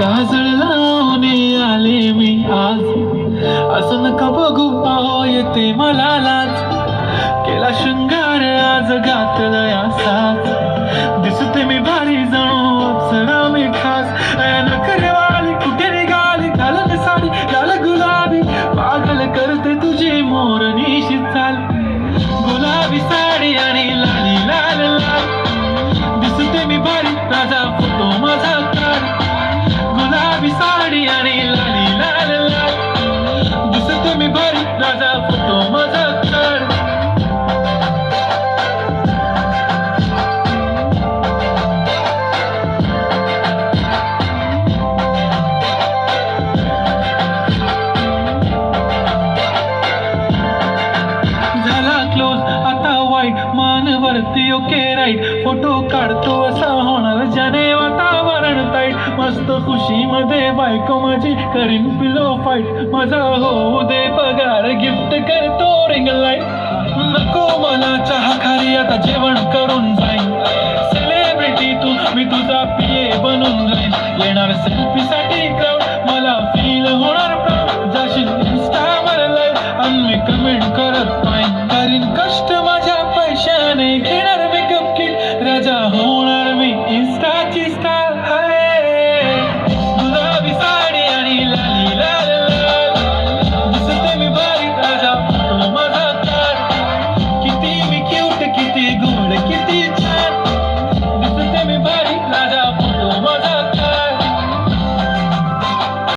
काजळ लावून आले मी आज, असं नका बघू आहो येते मला लाज. केला शृंगार आज घातला असाच, दिसते मी भारी जणू अप्सरा मी खास. नखरेवाली कुठे निघाली घालून साडी लाल गुलाबी, पागल करते तुझी मोरणीशी चाल. गुलाबी साडी आणि लाली लाल लाल, दिसते मी भारी राजा फोटो माझा काढ. गुलाबी साडी आणि लाली लाल लाल, दिसते मी भारी राजा फोटो माझा काढ. मानवरती ओके राईट, फोटो काढतो असा होणार ज्याने वातावरण ताईट. मस्त खुशी मध्ये बायको माझी करीन पिलो फाईट, माझा होऊ दे पगार गिफ्ट करतो रिंग लाईट. नको मला चहा खाली आता जेवण करून जाईन, सेलिब्रिटी तू मी तुझा पिये बनून जाईन. येणार सेल्फी साठी